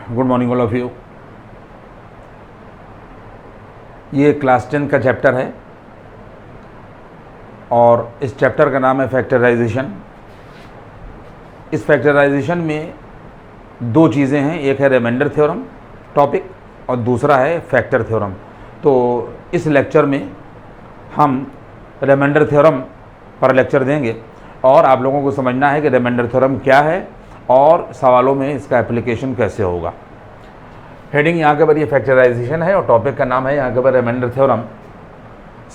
Good morning all of you. ये class 10 का chapter है और इस चैप्टर का नाम है फैक्टराइजेशन। इस फैक्टराइजेशन में दो चीज़ें हैं, एक है रिमाइंडर थ्योरम टॉपिक और दूसरा है फैक्टर थ्योरम। तो इस लेक्चर में हम रिमाइंडर थ्योरम पर लेक्चर देंगे और आप लोगों को समझना है कि रिमाइंडर थ्योरम क्या है और सवालों में इसका एप्लीकेशन कैसे होगा। हेडिंग यहाँ के पर ये फैक्टराइजेशन है और टॉपिक का नाम है यहाँ के पर रिमाइंडर थ्योरम।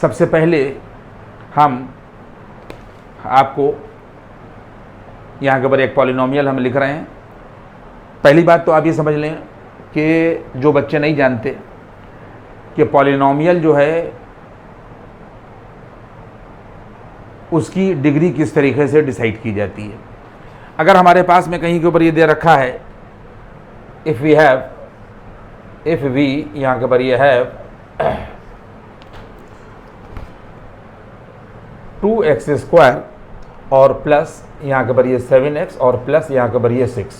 सबसे पहले हम आपको यहाँ के पर एक पॉलिनोमियल हम लिख रहे हैं। पहली बात तो आप ये समझ लें कि जो बच्चे नहीं जानते कि पॉलिनोमियल जो है उसकी डिग्री किस तरीके से डिसाइड की जाती है। अगर हमारे पास में कहीं के ऊपर ये दे रखा है इफ़ वी यहाँ के ऊपर ये है 2x² और प्लस यहाँ के ऊपर ये 7x और प्लस यहाँ के ऊपर ये 6।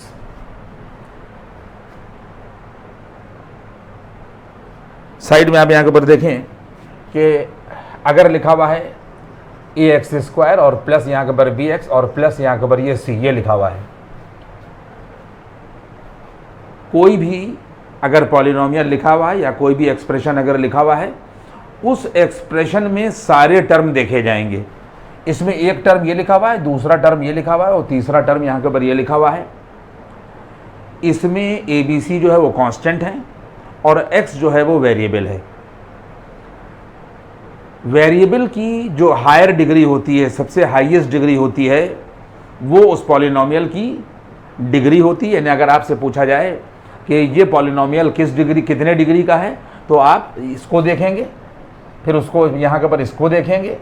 साइड में आप यहाँ के ऊपर देखें कि अगर लिखा हुआ है ax² और प्लस यहाँ के ऊपर bx और प्लस यहाँ के ऊपर ये c, ये लिखा हुआ है। कोई भी अगर पॉलिनोमियल लिखा हुआ है या कोई भी एक्सप्रेशन अगर लिखा हुआ है, उस एक्सप्रेशन में सारे टर्म देखे जाएंगे। इसमें एक टर्म ये लिखा हुआ है, दूसरा टर्म ये लिखा हुआ है और तीसरा टर्म यहाँ के ऊपर ये लिखा हुआ है। इसमें ABC जो है वो कांस्टेंट है और x जो है वो वेरिएबल है। वेरिएबल की जो हायर डिग्री होती है, सबसे हाईएस्ट डिग्री होती है, वो उस पॉलिनोमियल की डिग्री होती है। यानी अगर आपसे पूछा जाए कि ये पॉलिनोमियल कितने डिग्री का है, तो आप इसको देखेंगे, फिर उसको यहाँ के ऊपर इसको देखेंगे,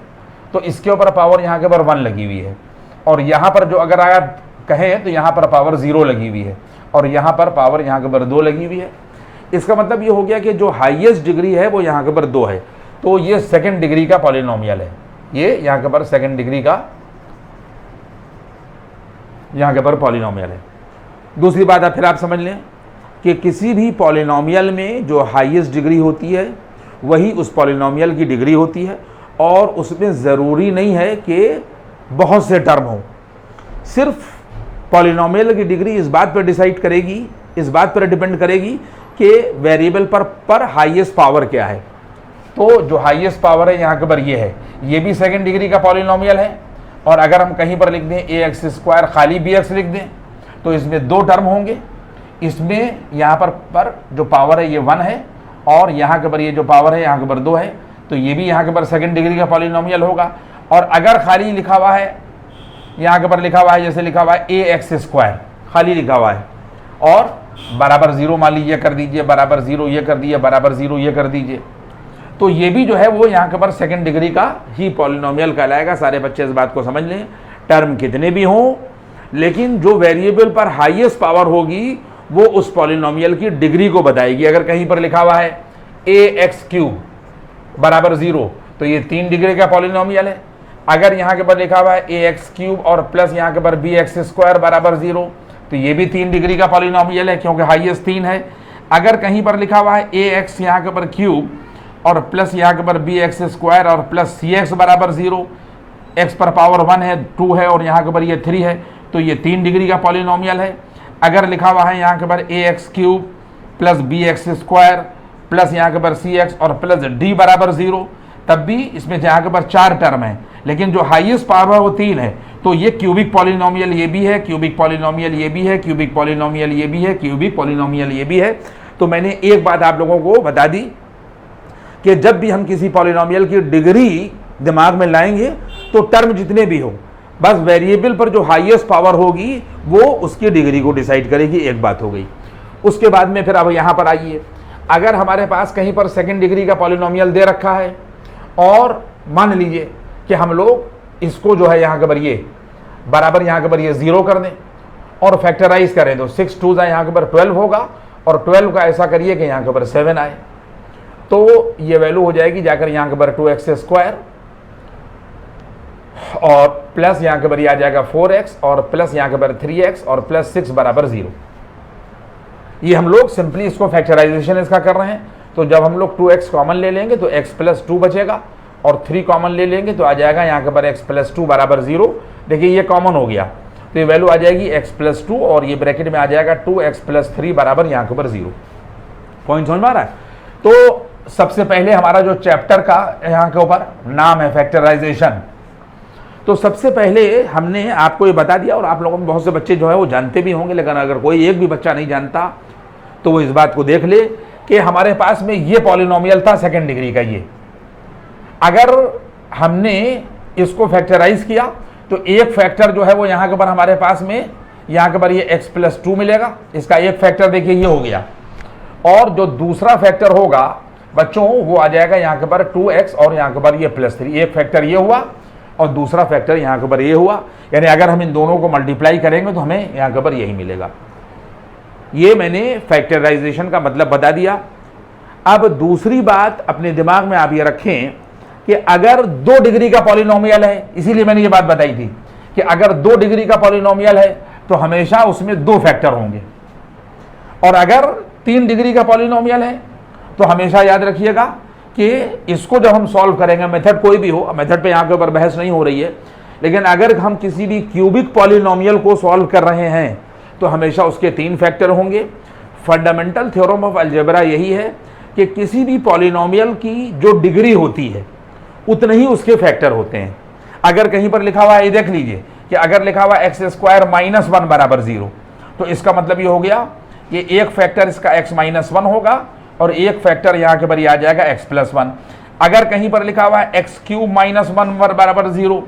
तो इसके ऊपर पावर यहाँ के ऊपर 1 लगी हुई है और यहाँ पर जो अगर आप कहें तो यहाँ पर पावर 0 लगी हुई है और यहाँ पर पावर यहाँ के ऊपर 2 लगी हुई है। इसका मतलब ये हो गया कि जो हाईएस्ट डिग्री है वो यहाँ के ऊपर 2 है, तो ये सेकंड डिग्री का पॉलिनोमियल है। ये यहाँ के ऊपर सेकंड डिग्री का यहाँ के ऊपर पॉलिनोमियल है। दूसरी बात फिर आप समझ लें कि किसी भी पॉलिनोमियल में जो हाईएस्ट डिग्री होती है वही उस पॉलिनोमियल की डिग्री होती है और उसमें ज़रूरी नहीं है कि बहुत से टर्म हो। सिर्फ पॉलिनोमियल की डिग्री इस बात पर डिसाइड करेगी, इस बात पर डिपेंड करेगी कि वेरिएबल पर हाईएस्ट पावर क्या है। तो जो हाईएस्ट पावर है यहाँ के ऊपर ये है, ये भी सेकंड डिग्री का पॉलिनोमियल है। और अगर हम कहीं पर लिख दें ax² खाली bx लिख दें तो इसमें 2 टर्म होंगे। इसमें यहाँ पर जो पावर है ये 1 है और यहाँ के ऊपर ये जो पावर है यहाँ के ऊपर 2 है, तो ये भी यहाँ के ऊपर सेकंड डिग्री का पॉलिनोमियल होगा। और अगर खाली लिखा हुआ है, यहाँ के ऊपर लिखा हुआ है, जैसे लिखा हुआ है ax² खाली लिखा हुआ है और बराबर 0 मान लीजिए कर दीजिए, बराबर 0 ये कर दिए, बराबर 0 ये कर दीजिए, तो ये भी जो है वो यहाँ के ऊपर सेकंड डिग्री का ही पॉलिनोमियल कहलाएगा। सारे बच्चे इस बात को समझ लें, टर्म कितने भी हों, लेकिन जो वेरिएबल पर हाईएस्ट पावर होगी वो उस पॉलिनोमियल की डिग्री को बताएगी। अगर कहीं पर लिखा हुआ है ax³ बराबर 0, तो ये 3 डिग्री का पॉलिनोमियल है। अगर यहाँ के ऊपर लिखा हुआ है ax³ और प्लस यहाँ के ऊपर bx² बराबर 0, तो ये भी 3 डिग्री का पॉलिनोमियल है क्योंकि हाईएस्ट 3 है। अगर कहीं पर लिखा हुआ है ax यहाँ के ऊपर क्यूब और प्लस यहाँ के ऊपर bx² और प्लस cx बराबर 0, x पर पावर 1 है, 2 है और यहाँ के ऊपर ये 3 है, तो ये 3 डिग्री का पॉलिनोमियल है। अगर लिखा हुआ है यहाँ के ऊपर ax³ प्लस bx² प्लस यहाँ के ऊपर cx और प्लस d बराबर 0, तब भी इसमें यहाँ के ऊपर 4 टर्म है, लेकिन जो हाईएस्ट पावर है वो 3 है। तो ये क्यूबिक पॉलिनोमियल ये भी है, क्यूबिक पॉलिनोमियल ये भी है, क्यूबिक पॉलिनोमियल ये भी है, क्यूबिक पॉलिनोमियल ये भी है। तो मैंने एक बात आप लोगों को बता दी कि जब भी हम किसी पॉलिनोमियल की डिग्री दिमाग में लाएंगे तो टर्म जितने भी हो, बस वेरिएबल पर जो हाईएस्ट पावर होगी वो उसकी डिग्री को डिसाइड करेगी। एक बात हो गई। उसके बाद में फिर अब यहाँ पर आइए, अगर हमारे पास कहीं पर सेकंड डिग्री का पॉलिनोमियल दे रखा है और मान लीजिए कि हम लोग इसको जो है यहाँ के ऊपर ये बराबर यहाँ के ऊपर ये 0 कर दें और फैक्टराइज करें, तो 6 2 यहाँ के ऊपर 12 होगा और 12 का ऐसा करिए कि यहाँ के ऊपर 7 आए, तो ये वैल्यू हो जाएगी जाकर यहाँ के ऊपर 2x² और प्लस यहाँ के ऊपर आ जाएगा 4x और प्लस यहाँ के ऊपर 3x और प्लस 6 बराबर 0। ये हम लोग सिंपली इसको फैक्टराइजेशन इसका कर रहे हैं। तो जब हम लोग 2x कॉमन ले लेंगे तो x प्लस 2 बचेगा, और 3 कॉमन ले लेंगे तो आ जाएगा यहाँ के पर x प्लस 2 बराबर 0। देखिए ये कॉमन हो गया तो ये वैल्यू आ जाएगी x प्लस 2 और ये ब्रैकेट में आ जाएगा 2x प्लस 3 बराबर यहाँ के ऊपर 0। पॉइंट समझ में आ रहा है? तो सबसे पहले हमारा जो चैप्टर का यहाँ के ऊपर नाम है फैक्टराइजेशन। तो सबसे पहले हमने आपको ये बता दिया, और आप लोगों में बहुत से बच्चे जो है वो जानते भी होंगे, लेकिन अगर कोई एक भी बच्चा नहीं जानता तो वो इस बात को देख ले कि हमारे पास में ये पॉलिनोमियल था सेकंड डिग्री का। ये अगर हमने इसको फैक्टराइज किया तो एक फैक्टर जो है वो यहाँ के ऊपर हमारे पास में यहाँ के ऊपर ये x प्लस 2 मिलेगा, इसका एक फैक्टर देखिए ये हो गया, और जो दूसरा फैक्टर होगा बच्चों वो आ जाएगा यहाँ के ऊपर 2x और यहाँ के ऊपर ये प्लस 3। एक फैक्टर ये हुआ और दूसरा फैक्टर यहाँ के ऊपर ये हुआ, यानी अगर हम इन दोनों को मल्टीप्लाई करेंगे तो हमें यहाँ के ऊपर यही मिलेगा। ये मैंने फैक्टराइजेशन का मतलब बता दिया। अब दूसरी बात अपने दिमाग में आप ये रखें कि अगर 2 डिग्री का पॉलिनोमियल है, इसीलिए मैंने ये बात बताई थी कि अगर 2 डिग्री का पॉलिनोमियल है तो हमेशा उसमें 2 फैक्टर होंगे, और अगर 3 डिग्री का पॉलिनोमियल है तो हमेशा याद रखिएगा कि इसको जब हम सॉल्व करेंगे, मेथड कोई भी हो, मेथड पे यहाँ के ऊपर बहस नहीं हो रही है, लेकिन अगर हम किसी भी क्यूबिक पॉलिनोमियल को सॉल्व कर रहे हैं तो हमेशा उसके 3 फैक्टर होंगे। फंडामेंटल थ्योरम ऑफ अलजेब्रा यही है कि किसी भी पॉलिनोमियल की जो डिग्री होती है उतने ही उसके फैक्टर होते हैं। अगर कहीं पर लिखा हुआ है, ये देख लीजिए कि अगर लिखा हुआ x स्क्वायर माइनस 1 बराबर 0, तो इसका मतलब ये हो गया कि एक फैक्टर इसका x माइनस 1 होगा और एक फैक्टर यहाँ के पर आ जाएगा x प्लस 1। अगर कहीं पर लिखा हुआ है x क्यूब माइनस 1 बराबर 0,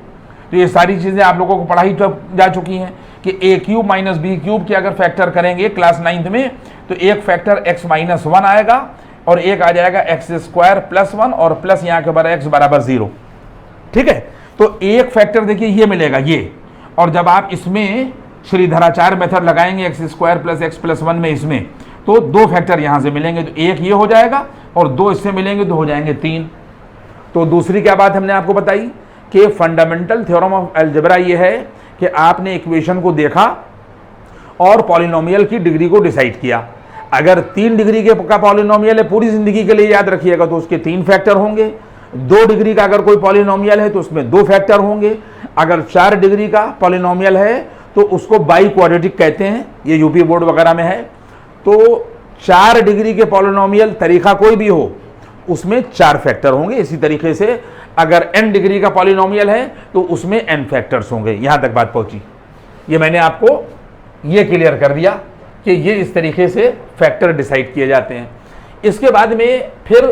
तो ये सारी चीज़ें आप लोगों को पढ़ाई जा चुकी हैं कि a cube minus b cube की अगर फैक्टर करेंगे क्लास 9th में तो एक फैक्टर x माइनस 1 आएगा और एक आ जाएगा x स्क्वायर प्लस 1 और प्लस यहाँ के ऊपर x बराबर 0। ठीक है, तो एक फैक्टर देखिए ये मिलेगा ये, और जब आप इसमें श्रीधराचार्य मेथड लगाएंगे x square plus x plus 1 में, इसमें तो 2 फैक्टर यहाँ से मिलेंगे, तो एक ये हो जाएगा और 2 इससे मिलेंगे तो हो जाएंगे 3। तो दूसरी क्या बात हमने आपको बताई कि फंडामेंटल थ्योरम ऑफ अलजेब्रा ये है कि आपने इक्वेशन को देखा और पॉलिनोमियल की डिग्री को डिसाइड किया। अगर 3 डिग्री का पॉलिनोमियल है पूरी जिंदगी के लिए याद रखिएगा तो उसके 3 फैक्टर होंगे। 2 डिग्री का अगर कोई पॉलिनोमियल है तो उसमें 2 फैक्टर होंगे। अगर 4 डिग्री का पॉलिनोमियल है तो उसको बाई क्वाड्रेटिक कहते हैं, ये यूपी बोर्ड वगैरह में है। तो 4 डिग्री के पॉलिनोमियल तरीका कोई भी हो उसमें 4 फैक्टर होंगे। इसी तरीके से अगर n डिग्री का पॉलिनोमियल है तो उसमें n फैक्टर्स होंगे। यहां तक बात पहुंची, ये मैंने आपको ये क्लियर कर दिया कि ये इस तरीके से फैक्टर डिसाइड किए जाते हैं। इसके बाद में फिर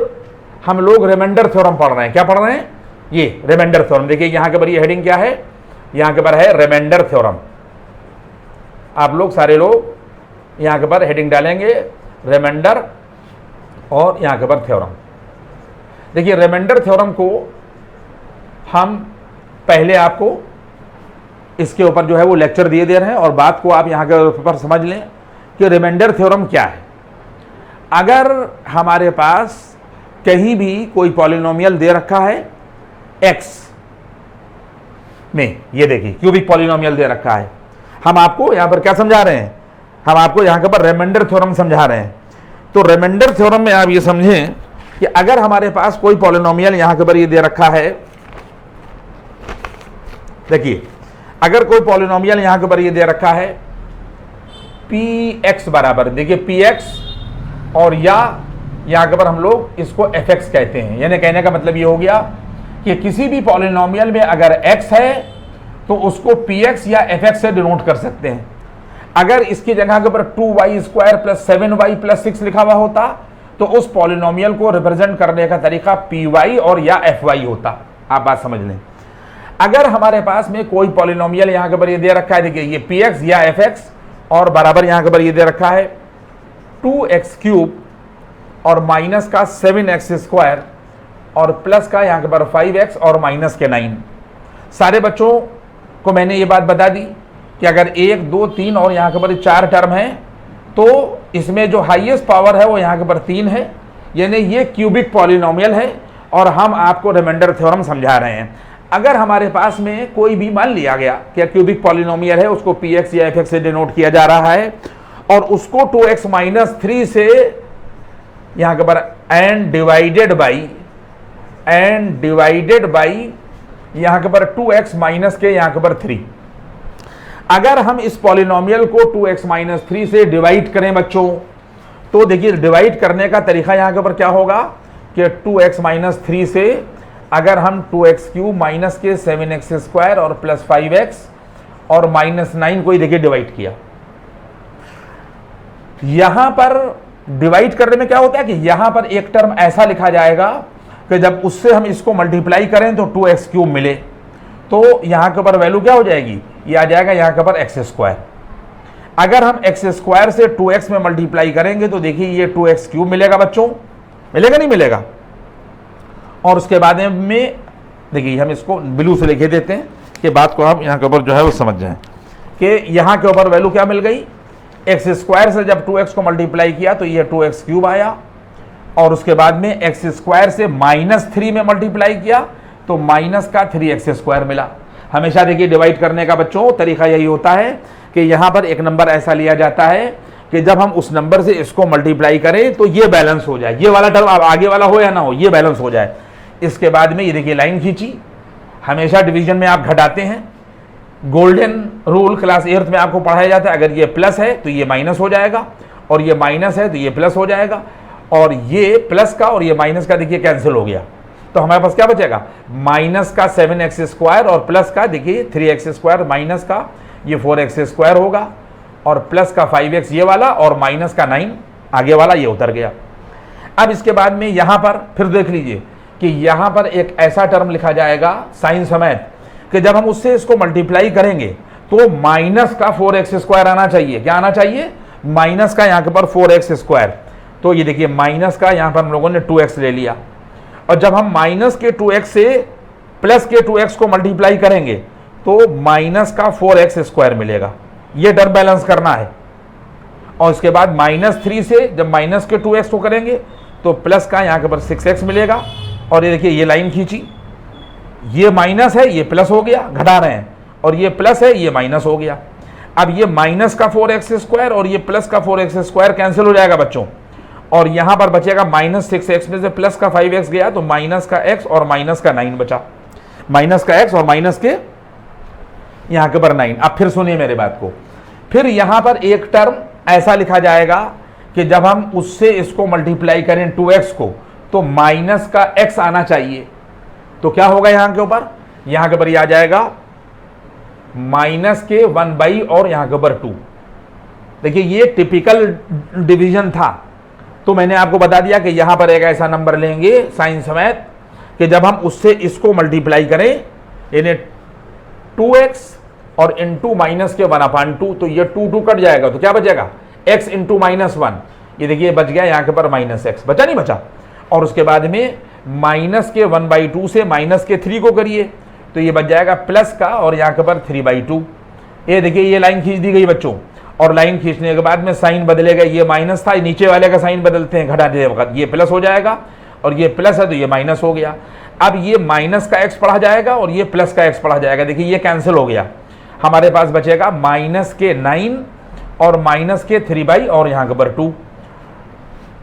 हम लोग रिमाइंडर थ्योरम पढ़ रहे हैं। क्या पढ़ रहे हैं? ये रिमाइंडर थ्योरम। देखिए यहाँ के पर ये हेडिंग क्या है, यहाँ के पर है रिमाइंडर थ्योरम। आप लोग सारे लोग यहाँ के पर हेडिंग डालेंगे रिमाइंडर और यहाँ के पर थ्योरम। देखिए रिमाइंडर थ्योरम को हम पहले आपको इसके ऊपर जो है वो लेक्चर दिए दे रहे हैं, और बात को आप यहाँ के ऊपर समझ लें कि रिमाइंडर थ्योरम क्या है। अगर हमारे पास कहीं भी कोई पॉलिनोमियल दे रखा है x में, ये देखिए क्यूबिक पॉलिनोमियल दे रखा है, हम आपको यहाँ पर क्या समझा रहे हैं, हम आपको यहाँ के पर रिमाइंडर थ्योरम समझा रहे हैं। तो रिमाइंडर थ्योरम में आप ये समझें कि अगर हमारे पास कोई पॉलिनोमियल यहाँ के पर ये दे रखा है, देखिए अगर कोई पॉलिनोमियल यहाँ के पर ये दे रखा है px बराबर, देखिए px, और या यहाँ के पर हम लोग इसको fx कहते हैं। यानी कहने का मतलब ये हो गया कि किसी भी पॉलिनोमियल में अगर x है तो उसको px या fx से डिनोट कर सकते हैं। अगर इसकी जगह के ऊपर 2y square plus 7y plus 6 लिखा हुआ होता तो उस पॉलिनोमियल को रिप्रेजेंट करने का तरीका py और या fy होता। आप बात समझ लें। अगर हमारे पास में कोई पॉलिनोमियल यहाँ के ऊपर ये दे रखा है, देखिए ये px या fx, और बराबर यहाँ के ऊपर ये दे रखा है 2x क्यूब और माइनस का 7x स्क्वायर और प्लस का यहाँ के ऊपर 5x और माइनस के 9। सारे बच्चों को मैंने ये बात बता दी कि अगर 1, 2, 3 और यहाँ के ऊपर 4 टर्म है तो इसमें जो हाईएस्ट पावर है वो यहाँ के ऊपर 3 है, यानी ये क्यूबिक पॉलिनोमियल है, और हम आपको रिमाइंडर थ्योरम समझा रहे हैं। अगर हमारे पास में कोई भी मान लिया गया कि क्यूबिक पॉलिनोमियल है, उसको px या fx से डिनोट किया जा रहा है, और उसको 2x माइनस 3 से यहां के पर एंड डिवाइडेड बाई यहां के पर 2x माइनस के यहां के पर 3। अगर हम इस पॉलिनोमियल को 2x माइनस 3 से डिवाइड करें बच्चों, तो देखिए डिवाइड करने का तरीका यहां के ऊपर क्या होगा कि 2x माइनस 3 से अगर हम 2x क्यूब माइनस के 7x स्क्वायर और प्लस 5x और माइनस 9 को ही देखिए डिवाइड किया। यहां पर डिवाइड करने में क्या होता है कि यहां पर एक टर्म ऐसा लिखा जाएगा कि जब उससे हम इसको मल्टीप्लाई करें तो 2x क्यूब मिले, तो यहां के ऊपर वैल्यू क्या हो जाएगी, ये आ जाएगा यहां के ऊपर एक्स स्क्वायर। अगर हम एक्स स्क्वायर से 2x में मल्टीप्लाई करेंगे तो देखिए ये 2x क्यूब मिलेगा बच्चों, मिलेगा नहीं मिलेगा। और उसके बाद में देखिए हम इसको ब्लू से लिखे देते हैं कि बात को आप यहां के ऊपर जो है वो समझ जाएं कि यहां के ऊपर वैल्यू क्या मिल गई, एक्स स्क्वायर से जब 2x को मल्टीप्लाई किया तो ये 2x क्यूब आया, और उसके बाद में एक्स स्क्वायर से -3 में मल्टीप्लाई किया तो माइनस का 3x स्क्वायर मिला। हमेशा देखिए डिवाइड करने का बच्चों तरीका यही होता है कि यहां पर एक नंबर ऐसा लिया जाता है कि जब हम उस नंबर से इसको मल्टीप्लाई करें तो ये बैलेंस हो जाए, ये वाला टर्म आगे वाला हो या ना हो, ये बैलेंस हो जाए। इसके बाद में ये देखिए लाइन खींची। हमेशा डिवीजन में आप घटाते हैं, गोल्डन रूल क्लास 8th में आपको पढ़ाया जाता है, अगर ये प्लस है तो ये माइनस हो जाएगा, और ये माइनस है तो ये प्लस हो जाएगा, और ये प्लस का और ये माइनस का देखिए कैंसिल हो गया, तो हमारे पास क्या बचेगा, माइनस का 7x स्क्वायर और प्लस का देखिए 3x स्क्वायर, माइनस का ये 4x स्क्वायर होगा, और प्लस का 5x ये वाला, और माइनस का 9 आगे वाला ये उतर गया। अब इसके बाद में यहां पर फिर देख लीजिए कि यहां पर एक ऐसा टर्म लिखा जाएगा साइन समेत कि जब हम उससे इसको मल्टीप्लाई करेंगे तो माइनस का 4x स्क्वायर आना चाहिए। क्या आना चाहिए, माइनस का यहां के पर 4x स्क्वायर। तो ये देखिए माइनस का यहां पर हम लोगों ने 2x ले लिया, और जब हम माइनस के 2x से प्लस के 2x को मल्टीप्लाई करेंगे तो माइनस का 4x स्क्वायर मिलेगा। ये टर्म बैलेंस करना है। और इसके बाद -3 से जब माइनस के 2x को करेंगे तो प्लस का यहां के पर 6x मिलेगा, और ये देखिए ये लाइन खींची, ये माइनस है ये प्लस हो गया, घटा रहे हैं, और ये प्लस है ये माइनस हो गया। अब ये माइनस का 4x स्क्वायर और ये प्लस का 4x स्क्वायर कैंसिल हो जाएगा बच्चों, और यहां पर बचेगा -6x में से प्लस का 5x गया तो माइनस का x और माइनस का 9 बचा, माइनस का x और माइनस के यहां के पर 9। अब फिर सुनिए मेरे बात को, फिर यहां पर एक टर्म ऐसा लिखा जाएगा कि जब हम उससे इसको मल्टीप्लाई करें 2x को तो माइनस का x आना चाहिए। तो क्या होगा यहां के ऊपर, यहां के ऊपर ये आ जाएगा माइनस के 1/, और यहां के ऊपर 2। देखिए ये टिपिकल डिवीजन था, तो मैंने आपको बता दिया कि यहां पर एक ऐसा नंबर लेंगे साइन समेत कि जब हम उससे इसको मल्टीप्लाई करें यानी 2x और इंटू माइनस के 1/2, तो ये 2 कट जाएगा, तो क्या बचेगा, x इंटू -1। ये देखिए बच गया यहां के पर -x, बचा नहीं बचा। और उसके बाद में माइनस के 1/2 से माइनस के 3 को करिए तो ये बच जाएगा प्लस का, और यहाँ के पर 3/2। ये देखिए ये लाइन खींच दी गई बच्चों, और लाइन खींचने के बाद में साइन बदलेगा, ये माइनस था, नीचे वाले का साइन बदलते हैं घटाते वक्त, ये प्लस हो जाएगा, और ये प्लस है तो ये माइनस हो गया। अब ये माइनस का x पढ़ा जाएगा और ये प्लस का x पढ़ा जाएगा, देखिए ये कैंसिल हो गया। हमारे पास बचेगा माइनस के 9 और माइनस के 3/, और यहाँ के पर 2,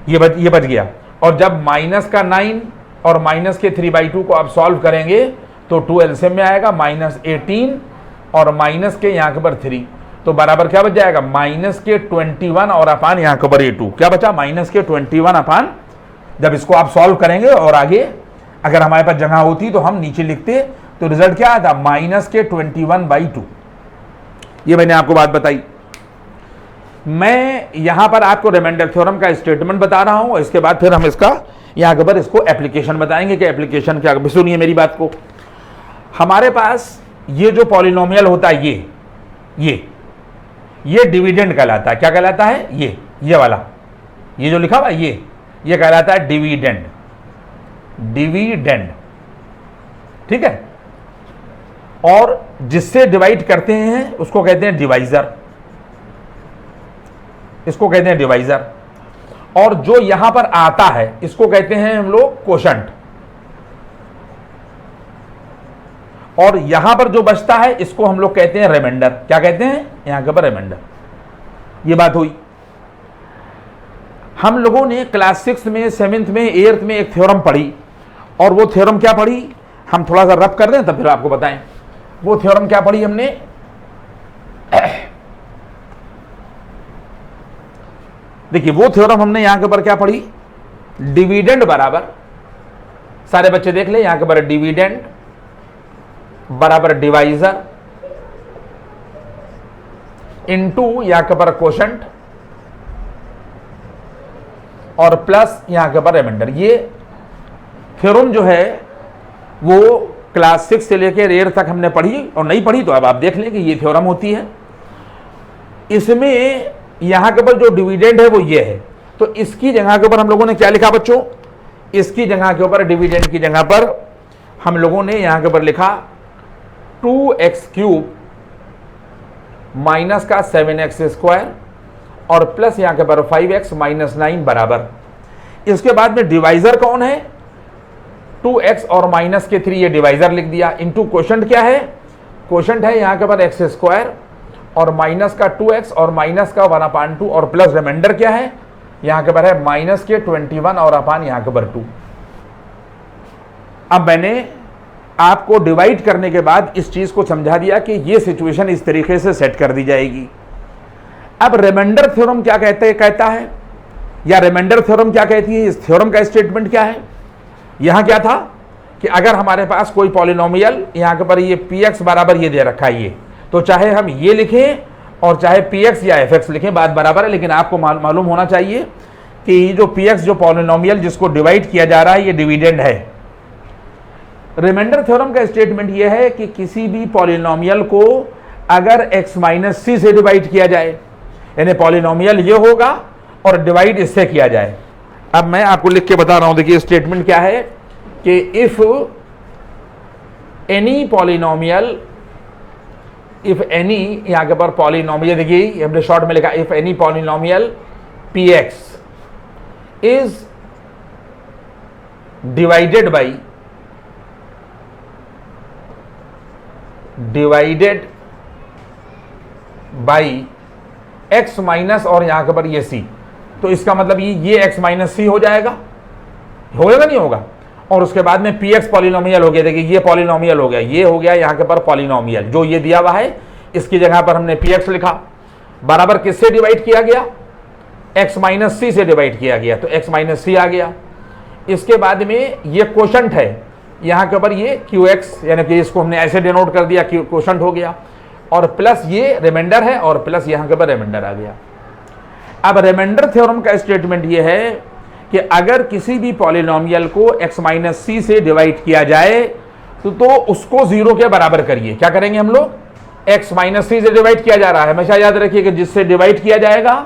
ये बच गया। और जब माइनस का 9 और माइनस के 3/2 को आप सॉल्व करेंगे तो 2 एलसीएम में आएगा, -18 और माइनस के यहाँ के पर 3, तो बराबर क्या बच जाएगा, माइनस के 21 और अपान यहाँ के पर 2। क्या बचा, माइनस के 21 अपान। जब इसको आप सॉल्व करेंगे और आगे अगर हमारे पास जगह होती तो हम नीचे लिखते, तो रिजल्ट क्या आता, माइनस के 21/2। ये मैंने आपको बात बताई। मैं यहां पर आपको रिमाइंडर थ्योरम का स्टेटमेंट बता रहा हूं, और इसके बाद फिर हम इसका यहां के ऊपर इसको एप्लीकेशन बताएंगे कि एप्लीकेशन क्या। सुनिए मेरी बात को, हमारे पास ये जो पॉलिनोमियल होता है ये डिविडेंड कहलाता है। क्या कहलाता है, ये वाला, ये जो लिखा हुआ है ये कहलाता है डिविडेंड। ठीक है, और जिससे डिवाइड करते हैं उसको कहते हैं डिवाइजर, इसको कहते हैं डिवाइजर। और जो यहां पर आता है इसको कहते हैं हम लोग कोशंट, और यहां पर जो बचता है इसको हम लोग कहते हैं रिमाइंडर। क्या कहते हैं, यहां के ऊपर रिमाइंडर। ये बात हुई। हम लोगों ने क्लास 6 में, 7th में, 8th में एक थ्योरम पढ़ी, और वो थ्योरम क्या पढ़ी, हम थोड़ा सा रब कर दें तब फिर आपको बताएं। वो थ्योरम क्या पढ़ी हमने, देखिए वो थ्योरम हमने यहां के ऊपर क्या पढ़ी, डिविडेंड बराबर, सारे बच्चे देख ले, यहां के ऊपर डिविडेंड बराबर डिवाइजर इनटू यहां के ऊपर कोशेंट और प्लस यहां के ऊपर रिमाइंडर। ये थ्योरम जो है वो क्लास 6 से लेकर 8 तक हमने पढ़ी, और नहीं पढ़ी तो अब आप देख लें कि ये थ्योरम होती है। इसमें यहां के ऊपर जो डिविडेंड है वो ये है, तो इसकी जगह के ऊपर हम लोगों ने क्या लिखा बच्चों, इसकी जगह के ऊपर, डिविडेंड की जगह पर हम लोगों ने यहां के ऊपर लिखा 2x³ माइनस का 7x² और प्लस यहां के ऊपर 5x माइनस 9 बराबर। इसके बाद में डिवाइजर कौन है, 2x और माइनस के 3, ये डिवाइजर लिख दिया, इनटू क्वोशंट क्या है, क्वोशंट है यहां के ऊपर x² और माइनस का 2x और माइनस का 1/2 और प्लस रिमाइंडर क्या है, यहां के ऊपर है माइनस के 21 और अपान यहां के ऊपर 2। अब मैंने आपको डिवाइड करने के बाद इस चीज को समझा दिया कि ये सिचुएशन इस तरीके से सेट कर दी जाएगी। अब रिमाइंडर थ्योरम क्या कहता है, या रिमाइंडर थ्योरम क्या कहती है, इस थ्योरम का स्टेटमेंट क्या है। यहां क्या था कि अगर हमारे पास कोई पॉलिनोमियल यहां के ऊपर ये px बराबर ये दे रखा है, ये तो चाहे हम ये लिखें और चाहे px या fx लिखें, बात बराबर है, लेकिन आपको मालूम होना चाहिए कि जो px जो पॉलिनोमियल जिसको डिवाइड किया जा रहा है ये डिविडेंड है। रिमाइंडर थ्योरम का स्टेटमेंट ये है कि किसी भी पॉलिनोमियल को अगर x माइनस सी से डिवाइड किया जाए, यानी पॉलिनोमियल ये होगा और डिवाइड इससे किया जाए। अब मैं आपको लिख के बता रहा हूं, देखिए स्टेटमेंट क्या है कि if any polynomial, if any यहां के पर पॉलिनोमियल, देखिए हमने शॉर्ट में लिखा if any polynomial px is divided by x minus और यहां के पर ये c, तो इसका मतलब ये x माइनस सी हो जाएगा नहीं होगा, और उसके बाद में px पॉलिनोमियल हो गया। देखिए ये पॉलिनोमियल हो गया, ये हो गया यहां के पर पॉलिनोमियल, जो ये दिया हुआ है इसकी जगह पर हमने px लिखा, बराबर किससे डिवाइड किया गया, x माइनस सी से डिवाइड किया गया, तो x माइनस सी आ गया। इसके बाद में ये क्वोशंट है यहां के ऊपर ये qx, यानी कि इसको हमने ऐसे डिनोट कर दिया, क्वोशंट हो गया, और प्लस ये रिमाइंडर है और प्लस यहां के ऊपर रिमाइंडर आ गया। अब रिमाइंडर थ्योरम का स्टेटमेंट ये है कि अगर किसी भी पॉलिनोमियल को x माइनस सी से डिवाइड किया जाए तो उसको 0 के बराबर करिए। क्या करेंगे हम लोग, x माइनस सी से डिवाइड किया जा रहा है, हमेशा याद रखिए कि जिससे डिवाइड किया जाएगा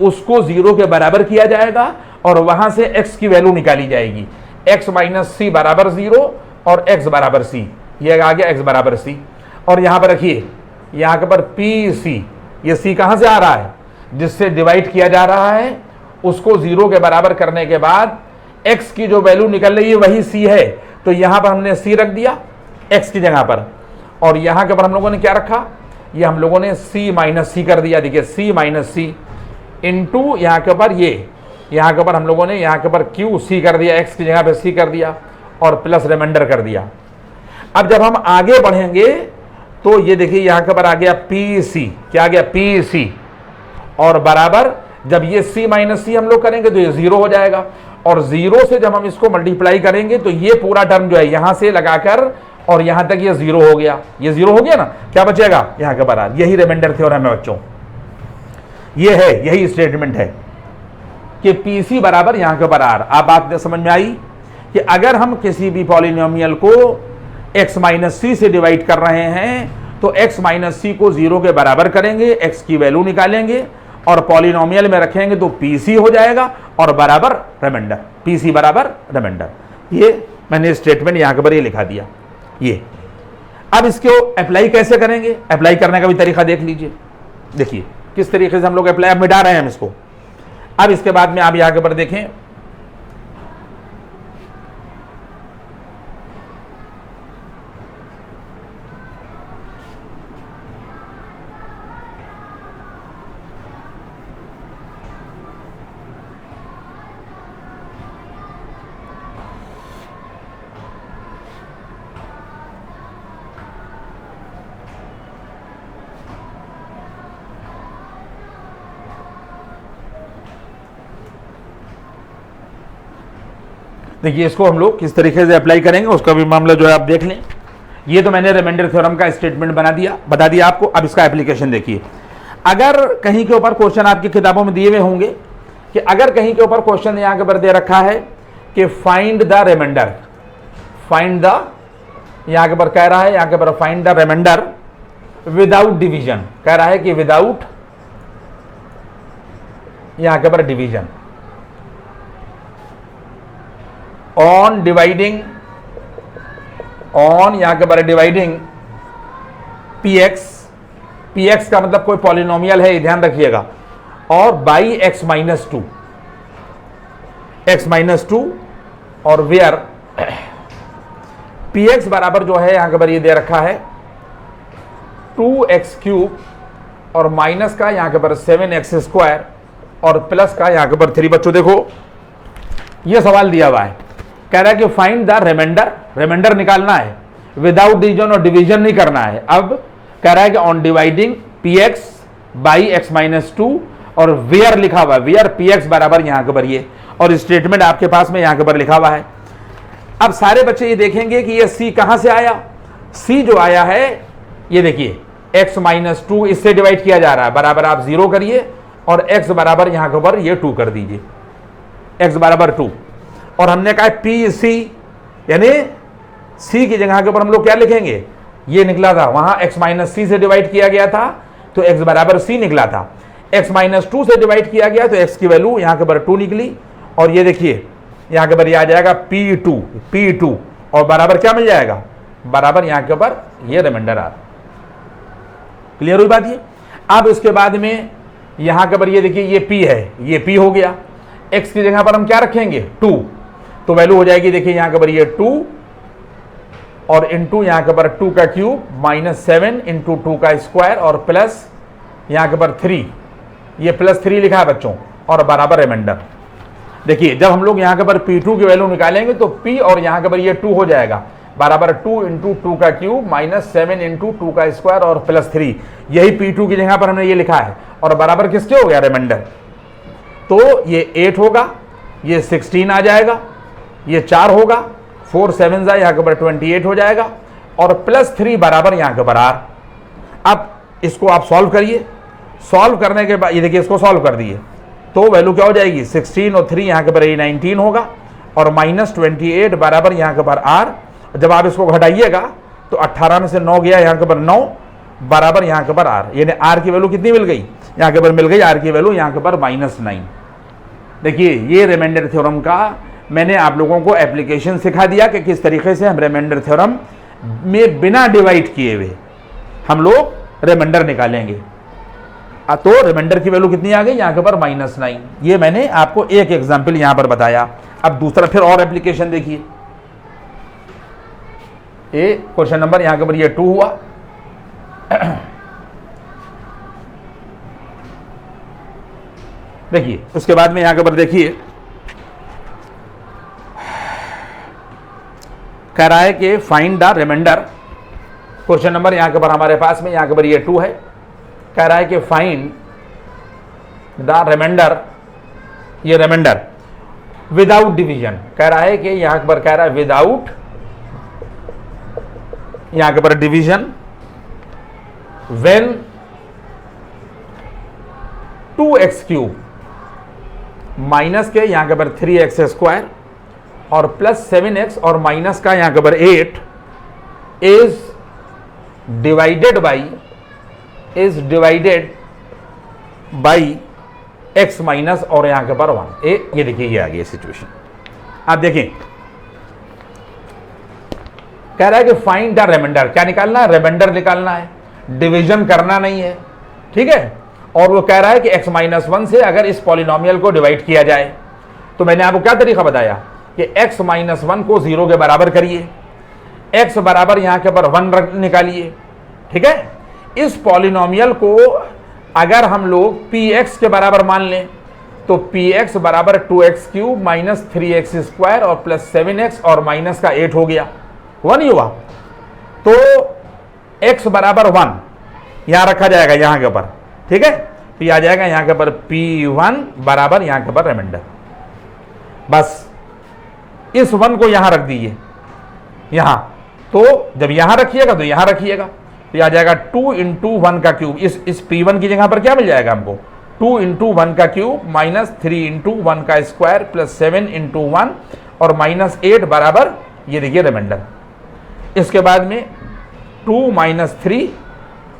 उसको 0 के बराबर किया जाएगा और वहां से x की वैल्यू निकाली जाएगी, x माइनस सी बराबर 0 और x बराबर c, ये आ गया x बराबर c। और यहां पर रखिए, यहां के पर pc, ये c कहां से आ रहा है, जिससे डिवाइड किया जा रहा है उसको 0 के बराबर करने के बाद x की जो वैल्यू निकल रही है वही c है, तो यहां पर हमने c रख दिया x की जगह पर, और यहां के पर हम लोगों ने क्या रखा, ये हम लोगों ने c माइनस सी कर दिया। देखिए c माइनस सी इंटू यहां के ऊपर ये, यहां के ऊपर हम लोगों ने यहां के ऊपर q c कर दिया, x की जगह पे c कर दिया और प्लस रिमाइंडर कर दिया। अब जब हम आगे बढ़ेंगे तो ये देखिए यहां के ऊपर आ गया pc, क्या आ गया pc, और बराबर जब ये c माइनस सी हम लोग करेंगे तो ये 0 हो जाएगा, और 0 से जब हम इसको मल्टीप्लाई करेंगे तो ये पूरा टर्म जो है यहां से लगाकर और यहां तक ये 0 हो गया, ये 0 हो गया ना, क्या बचेगा यहां के बराबर, यही रिमाइंडर थ्योरम है बच्चों, ये है, यही स्टेटमेंट है कि pc बराबर यहां के बराबर। आप बात समझ में आई कि अगर हम किसी भी पॉलिनोमियल को x माइनस सी से डिवाइड कर रहे हैं तो x माइनस सी को 0 के बराबर करेंगे, x की वैल्यू निकालेंगे और पॉलिनोमियल में रखेंगे तो pc हो जाएगा और बराबर रिमाइंडर, pc बराबर रिमाइंडर। ये मैंने स्टेटमेंट यहां के पर ये लिखा दिया। ये अब इसको अप्लाई कैसे करेंगे, अप्लाई करने का भी तरीका देख लीजिए। देखिए किस तरीके से हम लोग अप्लाई, अब मिटा रहे हैं हम इसको। अब इसके बाद में आप यहां के पर देखें, देखिए इसको हम लोग किस तरीके से अप्लाई करेंगे उसका भी मामला जो है आप देख लें। ये तो मैंने रिमाइंडर थ्योरम का स्टेटमेंट बता दिया आपको। अब इसका एप्लीकेशन देखिए। अगर कहीं के ऊपर क्वेश्चन आपकी किताबों में दिए हुए होंगे कि अगर कहीं के ऊपर क्वेश्चन यहाँ के ऊपर दे रखा है कि find the remainder, find the, यहाँ के ऊपर कह रहा है, यहाँ के ऊपर find the remainder without division, कह रहा है कि विदाउट, यहाँ के ऊपर डिवीजन, ऑन डिवाइडिंग, ऑन यहाँ के ऊपर डिवाइडिंग px, px का मतलब कोई पॉलिनोमियल है, ध्यान रखिएगा, और by x minus two, x minus two, और वेयर px बराबर जो है यहाँ के ऊपर ये दे रखा है 2x क्यूब और माइनस का यहाँ के ऊपर 7x स्क्वायर और प्लस का यहाँ के ऊपर 3। बच्चों देखो ये सवाल दिया हुआ है, कह रहा है कि फाइंड द रिमाइंडर, रिमाइंडर निकालना है विदाउट डिवीजन और डिवीजन नहीं करना है। अब कह रहा है कि on dividing px by x minus two और वेयर लिखा हुआ है, वेयर px बराबर यहाँ के ऊपर ये, और स्टेटमेंट आपके पास में यहाँ के ऊपर लिखा हुआ है। अब सारे बच्चे ये देखेंगे कि ये c कहां से आया। c जो आया है ये देखिए x माइनस टू, इससे डिवाइड किया जा रहा है, बराबर आप 0 करिए और x बराबर यहाँ के ऊपर ये 2 कर दीजिए, x बराबर 2। और हमने कहा पी सी, यानी c की जगह के ऊपर हम लोग क्या लिखेंगे, ये निकला था वहां x माइनस सी से डिवाइड किया गया था तो x बराबर c निकला था, x माइनस टू से डिवाइड किया गया तो x की वैल्यू यहाँ के ऊपर 2 निकली। और ये देखिए यहाँ के ऊपर ये आ जाएगा P2 और बराबर क्या मिल जाएगा, बराबर यहाँ के ऊपर ये रिमाइंडर आ। क्लियर हुई बात ये। अब इसके बाद में यहाँ के ऊपर ये देखिए ये P है, ये P हो गया, x की जगह पर हम क्या रखेंगे 2, तो वैल्यू हो जाएगी देखिए यहाँ के ऊपर ये 2 और इंटू यहाँ के ऊपर 2 का क्यूब माइनस 7 इंटू 2 का स्क्वायर और प्लस यहाँ के ऊपर 3, ये प्लस 3 लिखा है बच्चों, और बराबर रिमाइंडर। देखिए जब हम लोग यहाँ के ऊपर P2 की वैल्यू निकालेंगे तो P और यहाँ के ऊपर ये 2 हो जाएगा, बराबर 2 इंटू 2 का क्यूब माइनस 7 इंटू 2 का स्क्वायर और प्लस 3, यही P2 की जगह पर हमने ये लिखा है, और बराबर किसके हो गया रिमाइंडर। तो ये 8 होगा, ये 16 आ जाएगा, ये 4 होगा, 4 7 यहाँ के ऊपर 28 हो जाएगा, और प्लस 3 बराबर यहाँ के ऊपर R। अब इसको आप सॉल्व करिए, सॉल्व करने के बाद ये देखिए इसको सॉल्व कर दिए तो वैल्यू क्या हो जाएगी 16 और 3 यहाँ के ऊपर 19 होगा, और माइनस 28 बराबर यहाँ के ऊपर R। जब आप इसको घटाइएगा तो 18 में से 9 गया यहाँ के ऊपर 9 बराबर यहाँ के ऊपर R, यानी R की वैल्यू कितनी मिल गई, यहाँ के ऊपर मिल गई R की वैल्यू यहाँ के ऊपर -9। देखिए ये रिमाइंडर थ्योरम का मैंने आप लोगों को एप्लीकेशन सिखा दिया कि किस तरीके से हम रिमाइंडर थ्योरम में बिना डिवाइड किए हुए हम लोग रिमाइंडर निकालेंगे। तो रिमाइंडर की वैल्यू कितनी आ गई यहाँ के ऊपर -9। ये मैंने आपको एक एग्जांपल यहाँ पर बताया। अब दूसरा फिर और एप्लीकेशन देखिए, ये क्वेश्चन नंबर यहाँ के ऊपर ये 2 हुआ। देखिए उसके बाद में यहाँ के ऊपर देखिए कह रहा है कि find the remainder. Question number यहाँ के ऊपर हमारे पास में यहाँ के ऊपर ये 2 है, कह रहा है कि फाइंड द रिमाइंडर, ये रिमाइंडर विदाउट डिवीजन, कह रहा है कि यहाँ के ऊपर कह रहा है विदाउट यहाँ के ऊपर division when 2x cube minus के यहाँ के ऊपर 3x स्क्वायर और प्लस 7x और माइनस का यहाँ के ऊपर 8 is divided by x minus और यहाँ के ऊपर 1। ये देखिए ये आ गई सिचुएशन। आप देखें कह रहा है कि फाइंड द रिमाइंडर, क्या निकालना है, रिमाइंडर निकालना है, डिवीजन करना नहीं है, ठीक है। और वो कह रहा है कि x माइनस 1 से अगर इस पॉलिनोमियल को डिवाइड किया जाए तो मैंने आपको क्या तरीका बताया कि x माइनस 1 को 0 के बराबर करिए, x बराबर यहाँ के ऊपर 1 निकालिए, ठीक है। इस पॉलिनोमियल को अगर हम लोग px के बराबर मान लें तो px बराबर 2x cube minus 3x square और प्लस 7x और माइनस का 8 हो गया, 1 ही हुआ। तो x बराबर 1 यहां रखा जाएगा यहाँ के ऊपर, ठीक है। तो यह आ जाएगा यहाँ के ऊपर P1 बराबर यहाँ के ऊपर रिमाइंडर। बस इस 1 को यहां रख दीजिए यहां, तो जब यहां रखिएगा तो यहां रखिएगा, तो यह आ जाएगा 2 इंटू 1 का क्यूब। इस P1 की जगह पर क्या मिल जाएगा हमको, 2 इंटू 1 का क्यूब माइनस 3 इंटू 1 का स्क्वायर प्लस 7 इंटू 1 और माइनस 8 बराबर ये देखिए रिमाइंडर। इसके बाद में 2 माइनस 3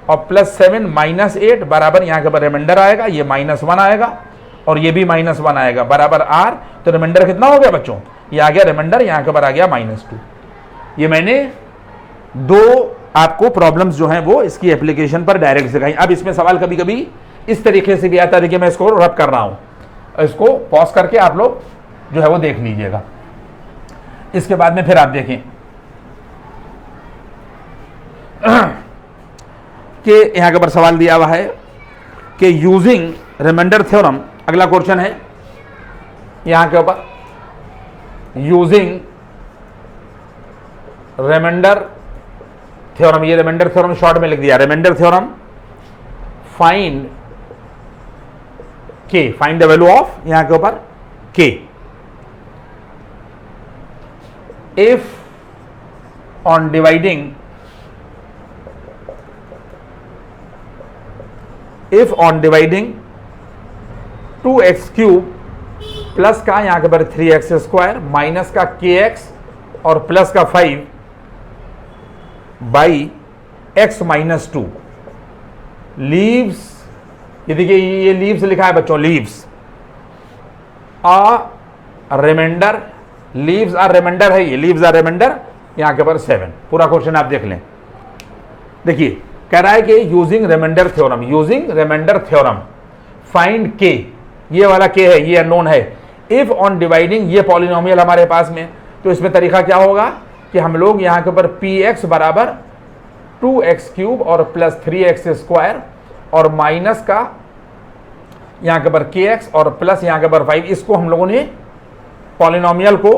और प्लस 7 माइनस 8 बराबर यहाँ के पर रिमाइंडर आएगा, ये माइनस 1 आएगा और ये भी माइनस 1 आएगा बराबर R। तो रिमाइंडर कितना हो गया बच्चों, ये आ गया रिमाइंडर, यहाँ के पर आ गया -2। ये मैंने दो आपको प्रॉब्लम्स जो हैं वो इसकी एप्लीकेशन पर डायरेक्ट सिखाई। अब इसमें सवाल कभी कभी इस तरीके से भी आता है, देखिए मैं इसको रब कर रहा हूँ, इसको पॉज करके आप लोग जो है वो देख लीजिएगा। इसके बाद में फिर आप देखें कि यहां के ऊपर सवाल दिया हुआ है कि यूजिंग रिमाइंडर थ्योरम, अगला क्वेश्चन है यहां के ऊपर, यूजिंग रिमाइंडर थ्योरम, ये रिमाइंडर थ्योरम शॉर्ट में लिख दिया, रिमाइंडर थ्योरम फाइंड के, फाइंड द वैल्यू ऑफ यहां के ऊपर के, if on dividing, if on dividing 2x cube plus का यहां के पर 3x स्क्वायर माइनस का kx और प्लस का 5 बाई x माइनस 2 लीव्स, ये देखिए ये लीव्स लिखा है बच्चों, leaves a remainder, leaves are remainder है, ये लीव्स आर रिमाइंडर यहां के पर 7। पूरा क्वेश्चन आप देख लें। देखिए कह रहा है कि using remainder theorem, using remainder theorem find k, ये वाला के है, ये अननोन है, इफ ऑन डिवाइडिंग, ये पॉलिनोमियल हमारे पास में, तो इसमें तरीका क्या होगा कि हम लोग यहाँ के ऊपर px बराबर 2x क्यूब और प्लस 3x स्क्वायर और माइनस का यहाँ के ऊपर kx और प्लस यहाँ के ऊपर 5, इसको हम लोगों ने पॉलिनोमियल को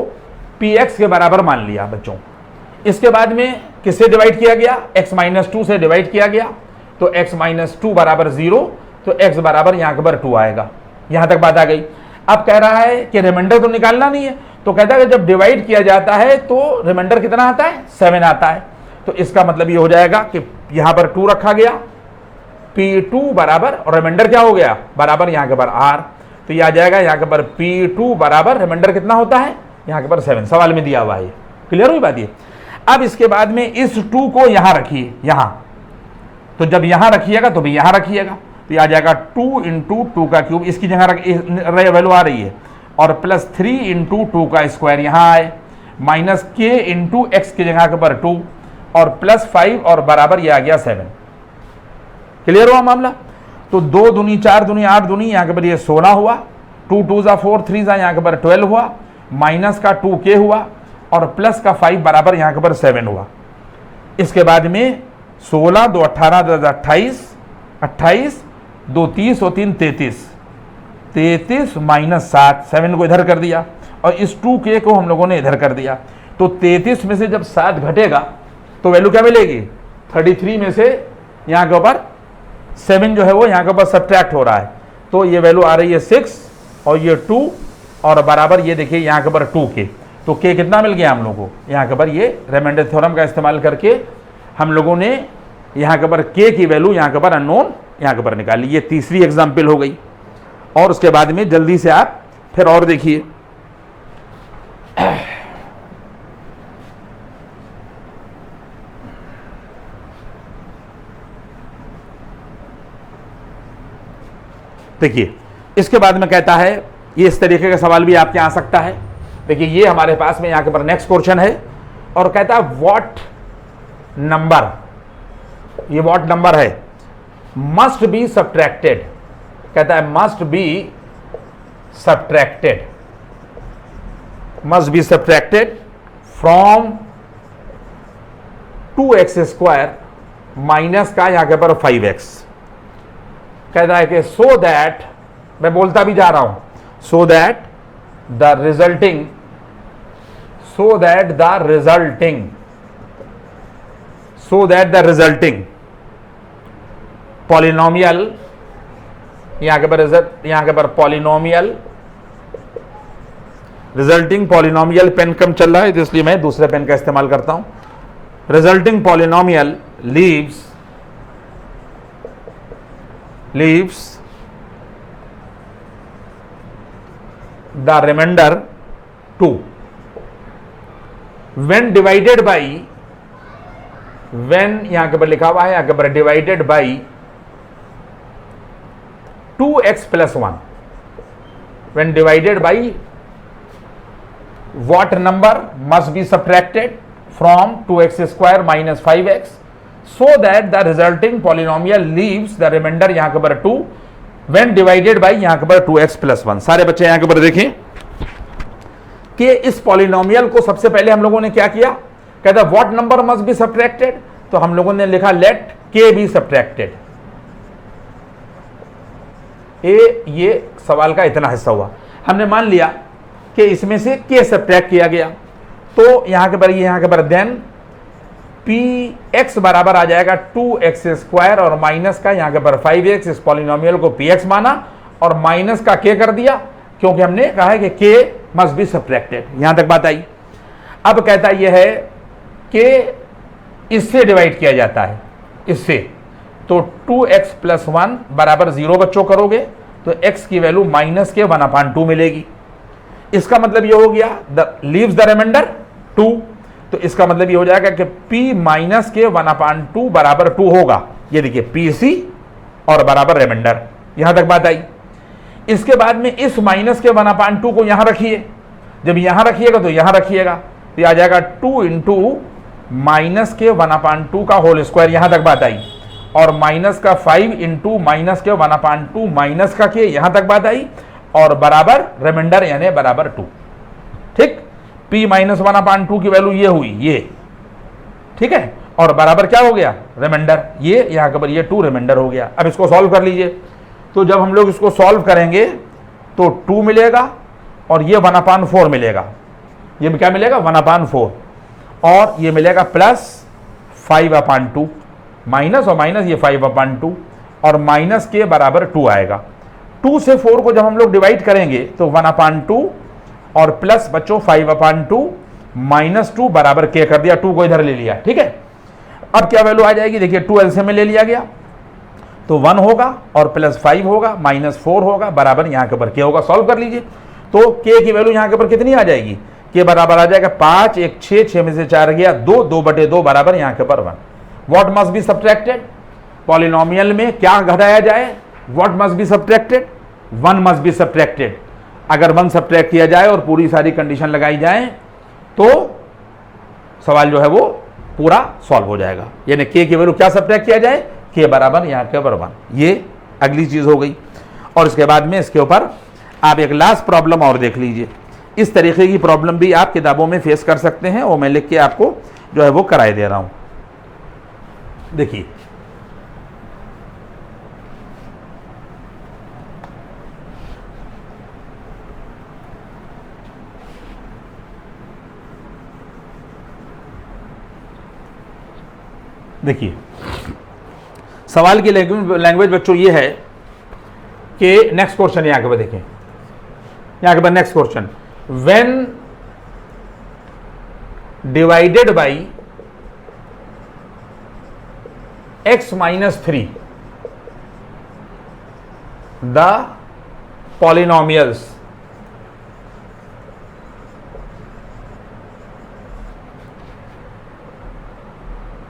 px के बराबर मान लिया बच्चों। इसके बाद में किससे डिवाइड किया गया, x माइनस 2 से डिवाइड किया गया, तो x माइनस 2 बराबर 0, तो x बराबर यहाँ के ऊपर 2 आएगा। यहाँ तक बात आ गई। अब कह रहा है कि रिमाइंडर तो निकालना नहीं है, तो कहता है कि जब डिवाइड किया जाता है तो रिमाइंडर कितना आता है, 7 आता है। तो इसका मतलब ये हो जाएगा कि यहाँ पर 2 रखा गया, P2 बराबर और रिमाइंडर क्या हो गया बराबर यहाँ के पर R, तो ये आ जाएगा यहाँ के पर P2 बराबर रिमाइंडर कितना होता है यहाँ के पर 7, सवाल में दिया हुआ है। क्लियर हुई बात ये। अब इसके बाद में इस 2 को यहां रखिए, यहां, तो जब यहां रखिएगा तो भी यहां रखिएगा, तो ये आ जाएगा 2 इंटू 2 का क्यूब, इसकी जगह वैल्यू आ रही है, और प्लस 3 इंटू 2 का स्क्वायर यहां आए, माइनस k इंटू एक्स की जगह के पर 2 और प्लस 5 और बराबर ये आ गया 7। क्लियर हुआ मामला। तो 2 दूनी 4 दूनी 8 दूनी यहाँ के पर ये 16 हुआ, 2 2 जा 4 3 जा यहाँ के पर 12 हुआ, माइनस का 2k हुआ और प्लस का 5 बराबर यहाँ के पर 7 हुआ। इसके बाद में 16 2 18 2 28 28 2 30 और 3 33 33 माइनस 7, 7 को इधर कर दिया और इस 2k को हम लोगों ने इधर कर दिया। तो 33 में से जब 7 घटेगा तो वैल्यू क्या मिलेगी, 33 में से यहाँ के ऊपर 7 जो है वो यहाँ के ऊपर सब्ट्रैक्ट हो रहा है, तो ये वैल्यू आ रही है 6 और ये 2 और बराबर ये देखिए यहाँ के ऊपर 2k। तो k कितना मिल गया हम लोगों को यहाँ के ऊपर, ये रिमाइंडर थ्योरम का इस्तेमाल करके हम लोगों ने यहाँ के ऊपर k की वैल्यू यहाँ के ऊपर अननोन यहाँ के ऊपर निकाली। ये तीसरी एग्जाम्पल हो गई। और उसके बाद में जल्दी से आप फिर और देखिए, देखिए इसके बाद में कहता है, ये इस तरीके का सवाल भी आपके आ सकता है। देखिए ये हमारे पास में यहाँ के पर नेक्स्ट क्वेश्चन है और कहता है व्हाट नंबर, ये व्हाट नंबर है, मस्ट बी सब्ट्रैक्टेड, कहता है must be subtracted, must be subtracted from 2x square minus का यहाँ के पर 5x। कहता है कि सो दैट, मैं बोलता भी जा रहा हूं, so that the resulting, so that the resulting, so that the resulting polynomial, यहां के पर पॉलिनोमियल रिजल्टिंग पॉलिनोमियल पेन कम चल रहा है तो इसलिए मैं दूसरे पेन का इस्तेमाल करता हूं। Resulting polynomial leaves the remainder 2 when divided by, when यहां के ऊपर लिखा हुआ है, यहां के ऊपर divided by 2x + 1, when divided by what number must be subtracted from 2x² - 5x so that the resulting polynomial leaves the remainder यहां के ऊपर 2 when divided by यहां के ऊपर 2x + 1। सारे बच्चे यहां के ऊपर देखें कि इस पॉलिनोमियल को सबसे पहले हम लोगों ने क्या किया, कहता what number must be subtracted, तो हम लोगों ने लिखा लेट k बी सब्ट्रैक्टेड। ये सवाल का इतना हिस्सा हुआ। हमने मान लिया कि इसमें से k सब्ट्रैक्ट किया गया, तो यहां के पर देन px बराबर आ जाएगा 2x² और माइनस का यहां के पर 5x। इस पॉलिनोमियल को px माना और माइनस का k कर दिया, क्योंकि हमने कहा है कि k मस्ट बी सब्ट्रैक्टेड। यहां तक बात आई। अब कहता यह है कि इससे डिवाइड किया जाता है, इससे, तो 2x + 1 बराबर 0 बच्चों करोगे तो x की वैल्यू -(1/2) मिलेगी। इसका मतलब ये हो गया द लीव्स द रिमाइंडर 2, तो इसका मतलब ये हो जाएगा कि p -(1/2) बराबर 2 होगा। ये देखिए pc और बराबर रिमाइंडर। यहां तक बात आई। इसके बाद में इस -(1/2) को यहां रखिए, जब यहां रखिएगा तो यहां रखिएगा, तो यह आ जाएगा 2 × -(1/2) का होल स्क्वायर। यहां तक बात आई। और माइनस का 5 × -(1/2) माइनस का k, यहां तक बात आई। और बराबर रिमाइंडर यानी बराबर 2। ठीक, p -(1/2) की वैल्यू ये हुई, ये ठीक है, और बराबर क्या हो गया, रिमाइंडर। ये यहां के ऊपर ये 2 रिमाइंडर हो गया। अब इसको सॉल्व कर लीजिए। तो जब हम लोग इसको सॉल्व करेंगे तो 2 मिलेगा और ये 1/4 मिलेगा। ये क्या मिलेगा, 1/4, और ये मिलेगा प्लस 5/2, माइनस और माइनस ये 5/2, और माइनस के बराबर 2 आएगा। 2 से 4 को जब हम लोग डिवाइड करेंगे तो 1/2 और प्लस बच्चों 5/2 -2 बराबर k कर दिया। 2 को इधर ले लिया। ठीक है, अब क्या वैल्यू आ जाएगी, देखिए 2 एलसीएम में ले लिया गया तो 1 होगा और प्लस 5 होगा, -4 होगा, बराबर यहाँ के ऊपर k होगा। सॉल्व कर लीजिए तो k की वैल्यू यहाँ के ऊपर कितनी आ जाएगी, k बराबर आ जाएगा 5, 1 6, 6 में से 4 गया 2, 2/2 बराबर यहाँ के ऊपर 1। What must be subtracted, polynomial में क्या घटाया जाए, what must be subtracted, 1 must be subtracted. अगर 1 सब्ट्रैक्ट किया जाए और पूरी सारी कंडीशन लगाई जाए तो सवाल जो है वो पूरा सॉल्व हो जाएगा। यानी k की वैल्यू क्या सब्ट्रैक्ट किया जाए, k बराबर यहाँ के ऊपर 1। ये अगली चीज हो गई। और इसके बाद में इसके ऊपर आप एक लास्ट प्रॉब्लम और देख लीजिए। इस तरीके की प्रॉब्लम भी आप किताबों में फेस कर सकते हैं और मैं लिख के आपको जो है वो कराए दे रहा हूं। देखिए देखिए सवाल की लैंग्वेज बच्चों ये है कि नेक्स्ट क्वेश्चन यहां के बाद देखें, यहां के बाद next question, when divided by x - 3 the polynomials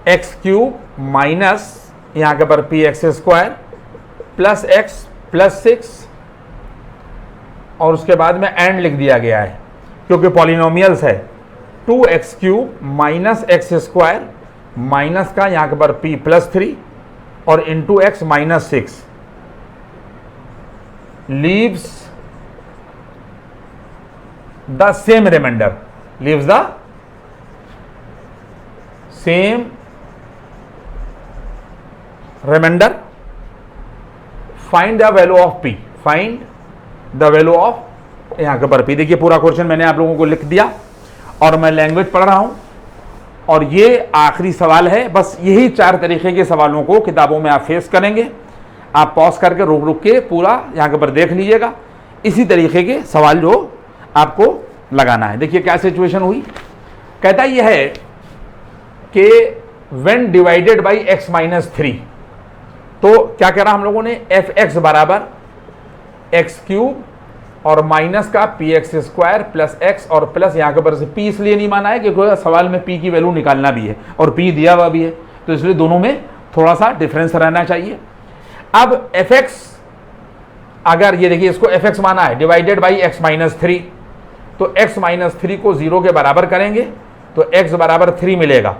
x³ minus यहां के पर px² प्लस x प्लस 6, और उसके बाद में एंड लिख दिया गया है क्योंकि पॉलिनोमियल्स है। 2x³ माइनस x² माइनस का यहां के पर p + 3 और into x - 6 leaves the same remainder, leaves the same remainder. Find the value of p, find the value of यहां के पर p। देखिए पूरा क्वेश्चन मैंने आप लोगों को लिख दिया और मैं लैंग्वेज पढ़ रहा हूं और ये आखिरी सवाल है। बस यही 4 तरीके के सवालों को किताबों में आप फेस करेंगे। आप पॉज करके रुक रुक के पूरा यहां के पर देख लीजिएगा। इसी तरीके के सवाल जो आपको लगाना है। देखिए क्या सिचुएशन हुई, कहता यह है कि when divided by x minus 3, तो क्या करा हम लोगों ने, एफ एक्स बराबर एक्स क्यूब और माइनस का P x square plus x और प्लस यहाँ के ऊपर से पी इसलिए नहीं माना है क्योंकि सवाल में पी की वैल्यू निकालना भी है और पी दिया हुआ भी है, तो इसलिए दोनों में थोड़ा सा डिफरेंस रहना चाहिए। अब एफ एक्स, अगर ये देखिए इसको एफ एक्स माना है डिवाइडेड बाई एक्स माइनस 3, तो एक्स माइनस 3 को 0 के बराबर करेंगे तो एक्स बराबर 3 मिलेगा,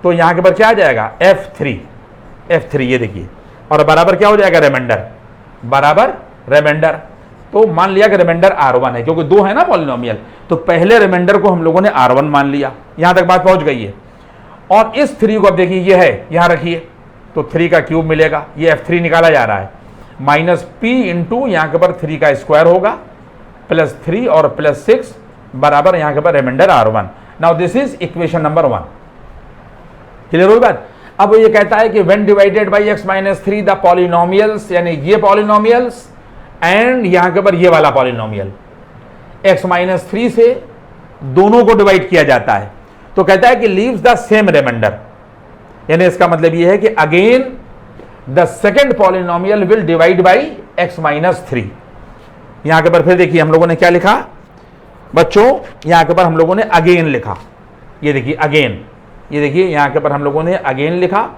तो यहाँ के ऊपर क्या आ जाएगा, F3 ये देखिए, और बराबर क्या हो जाएगा, रिमाइंडर, बराबर रिमाइंडर। तो मान लिया कि रिमाइंडर R1 है क्योंकि 2 है ना पॉलिनोमियल, तो पहले रिमाइंडर को हम लोगों ने R1 मान लिया, यहां तक बात पहुंच गई है। और इस 3 को अब देखिए ये है, यहां रखिए, तो 3 का क्यूब मिलेगा, ये F3 निकाला जा रहा है, माइनस P इंटू यहाँ के ऊपर 3 का स्क्वायर होगा प्लस 3 और प्लस 6 बराबर यहाँ के ऊपर remainder R1। Now this is equation number 1। Clear हुई बात। अब ये कहता है कि when divided by x minus 3 the polynomials, यानी ये पॉलिनोमियल्स एंड यहां के ऊपर ये वाला पॉलिनोमियल, एक्स माइनस 3 से दोनों को डिवाइड किया जाता है, तो कहता है कि लीव्स द सेम रिमाइंडर, यानी इसका मतलब ये है कि again the second polynomial will divide by x minus 3। यहां के ऊपर फिर देखिए हम लोगों ने क्या लिखा बच्चों, यहां के ऊपर हम लोगों ने अगेन लिखा, ये देखिए अगेन, ये देखिए यहां के ऊपर हम लोगों ने अगेन लिखा,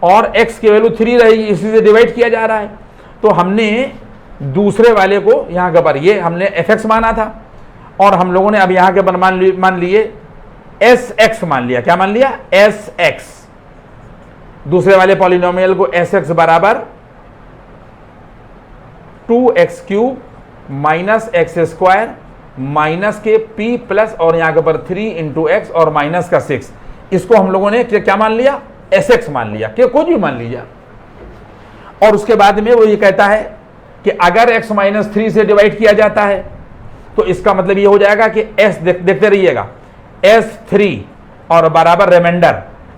और x की वैल्यू 3 रहेगी, इसी से डिवाइड किया जा रहा है, तो हमने दूसरे वाले को यहां के ऊपर ये हमने fx माना था, और हम लोगों ने अब यहां के ऊपर मान लिए sx मान लिया। क्या मान लिया, sx, दूसरे वाले पॉलिनोमियल को sx बराबर 2x cube minus x square minus के p प्लस और यहां के ऊपर 3 इंटू एक्स और माइनस का 6, इसको हम लोगों ने क्या मान लिया, sx मान लिया, कि कुछ भी मान लीजिए। और उसके बाद में वो ये कहता है कि अगर x माइनस 3 से डिवाइड किया जाता है तो इसका मतलब ये हो जाएगा कि s देखते रहिएगा, s3 और बराबर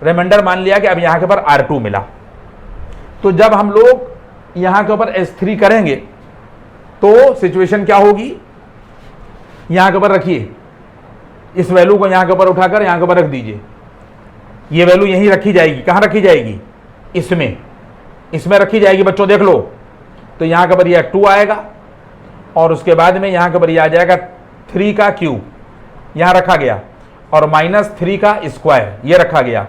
रिमाइंडर मान लिया कि अब यहां के ऊपर R2 मिला, तो जब हम लोग यहां के ऊपर s3 करेंगे तो सिचुएशन क्या होगी, यहां के ऊपर रखिए, इस वैल्यू को यहां के ऊपर उठाकर यहां के ऊपर रख दीजिए, ये वैल्यू यहीं रखी जाएगी, कहां रखी जाएगी, इसमें रखी जाएगी बच्चों, देख लो, तो यहां के ऊपर यह 2 आएगा, और उसके बाद में यहां के ऊपर यह आ जाएगा 3 का क्यूब, यहां रखा गया, और माइनस 3 का स्क्वायर ये रखा गया,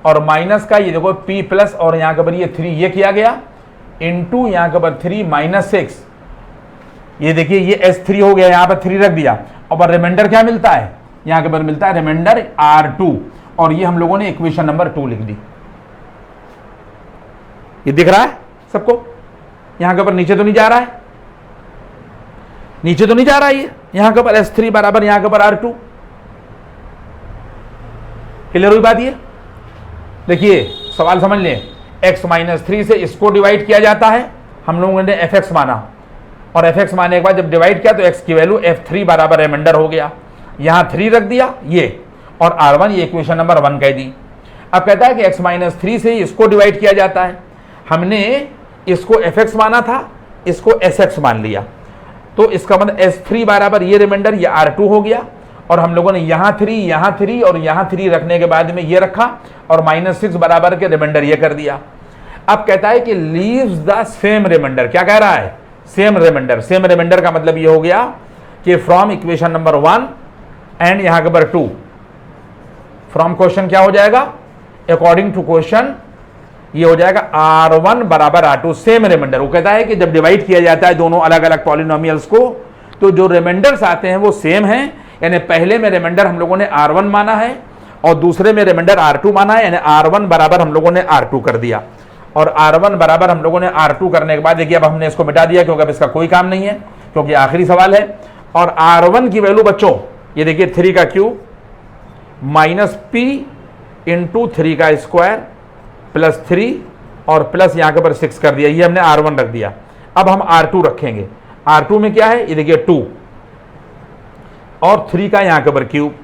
और माइनस का ये देखो p प्लस और यहां के ऊपर ये 3 ये किया गया, इंटू यहां के ऊपर 3 माइनस 6, ये देखिए ये s3 हो गया, यहां पर 3 रख दिया, और रिमाइंडर क्या मिलता है, यहां के ऊपर मिलता है रिमाइंडर R2, और ये हम लोगों ने इक्वेशन नंबर 2 लिख दी। ये दिख रहा है सबको, यहां के ऊपर नीचे तो नहीं जा रहा है, नीचे तो नहीं जा रहा है, ये यहां के ऊपर S3 बराबर यहां के ऊपर R2। क्लियर हुई बात। ये देखिए सवाल समझ लें, x माइनस 3 से इसको डिवाइड किया जाता है, हम लोगों ने fx माना, और fx मानने के बाद जब डिवाइड किया तो x की वैल्यू f3 बराबर रिमाइंडर हो गया, यहां 3 रख दिया ये, और R1 ये इक्वेशन नंबर 1 कह दी। अब कहता है कि x माइनस 3 से इसको डिवाइड किया जाता है, हमने इसको fx माना था, इसको sx मान लिया, तो इसका मतलब s3 बराबर ये रिमाइंडर ये R2 हो गया, और हम लोगों ने यहाँ 3 और यहाँ 3 रखने के बाद में ये रखा, और माइनस 6 बराबर के रिमाइंडर ये कर दिया। अब कहता है कि लीव्स द सेम रिमाइंडर, क्या कह रहा है, सेम रिमाइंडर का मतलब ये हो गया कि फ्रॉम इक्वेशन नंबर 1 एंड यहाँ के ऊपर 2, फ्रॉम क्वेश्चन क्या हो जाएगा, अकॉर्डिंग टू क्वेश्चन ये हो जाएगा R1 बराबर R2, सेम रिमाइंडर। वो कहता है कि जब डिवाइड किया जाता है दोनों अलग अलग पॉलिनोमियल्स को, तो जो रिमाइंडर्स आते हैं वो सेम हैं, यानी पहले में रिमाइंडर हम लोगों ने R1 माना है और दूसरे में रिमाइंडर R2 माना है, यानी R1 बराबर हम लोगों ने R2 कर दिया, और R1 बराबर हम लोगों ने R2 करने के बाद देखिए अब हमने इसको मिटा दिया क्योंकि अब इसका कोई काम नहीं है, क्योंकि आखिरी सवाल है। और R1 की वैल्यू बच्चों ये देखिए 3 का क्यूब माइनस p इंटू 3 का स्क्वायर प्लस 3 और प्लस यहाँ के ऊपर 6 कर दिया, ये हमने R1 रख दिया। अब हम R2 रखेंगे, R2 में क्या है, ये देखिए 2 और 3 का यहाँ के ऊपर क्यूब,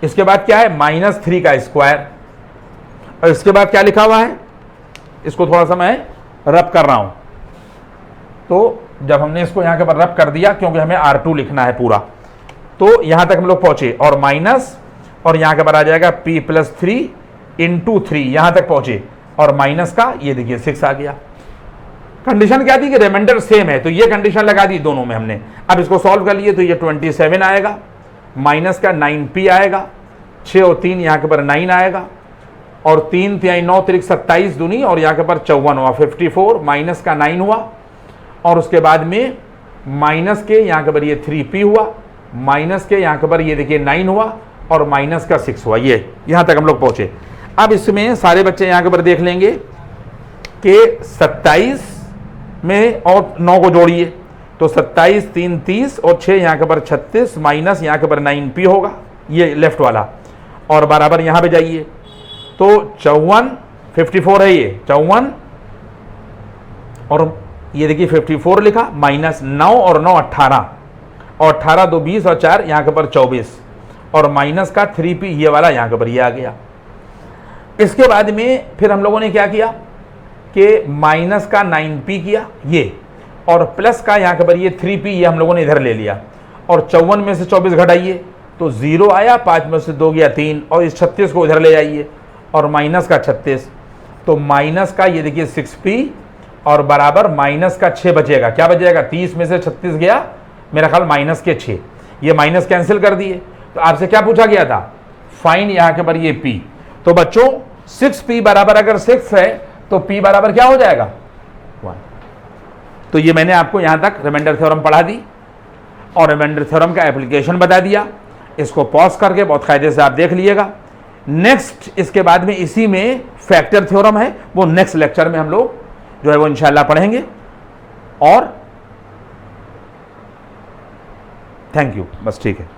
इसके बाद क्या है माइनस 3 का स्क्वायर, और इसके बाद क्या लिखा हुआ है, इसको थोड़ा सा मैं रब कर रहा हूं, तो जब हमने इसको यहाँ के ऊपर रब कर दिया क्योंकि हमें R2 लिखना है पूरा, तो यहां तक हम लोग पहुंचे और माइनस, और यहां के बाद आ जाएगा p प्लस 3 इंटू 3, यहां तक पहुंचे और माइनस का ये देखिए 6 आ गया। कंडीशन क्या थी कि रिमाइंडर सेम है, तो ये कंडीशन लगा दी दोनों में हमने। अब इसको सॉल्व कर लिए तो ये 27 आएगा, माइनस का 9p आएगा, 6 और 3 यहाँ के पर 9 आएगा, और 3 3 9 3 27 दूनी, और यहाँ के पर 54 हुआ 54, माइनस का 9 हुआ, और उसके बाद में माइनस के यहाँ के पर ये 3p हुआ, माइनस के यहाँ के पर ये देखिए 9 हुआ, और माइनस का 6 हुआ। ये यहाँ तक हम लोग पहुँचे। अब इसमें सारे बच्चे यहाँ के पर देख लेंगे कि 27 में और 9 को जोड़िए, तो 27 3 30 और 6 यहाँ के पर 36, माइनस यहाँ के पर 9p होगा, ये लेफ्ट वाला, और बराबर यहाँ पे जाइए तो 54 54 है, ये 54 और ये देखिए 54 लिखा, माइनस 9 और 9 18, और 18 2 20 और 4 यहाँ के पर 24, और माइनस का 3p ये वाला यहाँ के पर ये आ गया। इसके बाद में फिर हम लोगों ने क्या किया कि माइनस का 9p किया ये, और प्लस का यहाँ के पर ये 3p ये हम लोगों ने इधर ले लिया, और 54 में से 24 घटाइए तो 0 आया, 5 में से 2 गया 3, और इस 36 को इधर ले जाइए और माइनस का 36, तो माइनस का ये देखिए 6p और बराबर माइनस का 6 बचेगा। क्या बचेगा? 30 में से 36 गया मेरा ख्याल माइनस के 6, ये माइनस कैंसिल कर दिए। तो आपसे क्या पूछा गया था? फाइन यहाँ के पर ये p। तो बच्चों 6p बराबर अगर 6 है तो p बराबर क्या हो जाएगा? 1। तो ये मैंने आपको यहाँ तक रिमाइंडर थ्योरम पढ़ा दी और रिमाइंडर थ्योरम का एप्लीकेशन बता दिया। इसको पॉज करके बहुत कायदे से आप देख लीजिएगा। नेक्स्ट इसके बाद में इसी में फैक्टर थ्योरम है, वो नेक्स्ट लेक्चर में हम लोग जो है वो इंशाल्लाह पढ़ेंगे। और थैंक यू, बस ठीक है।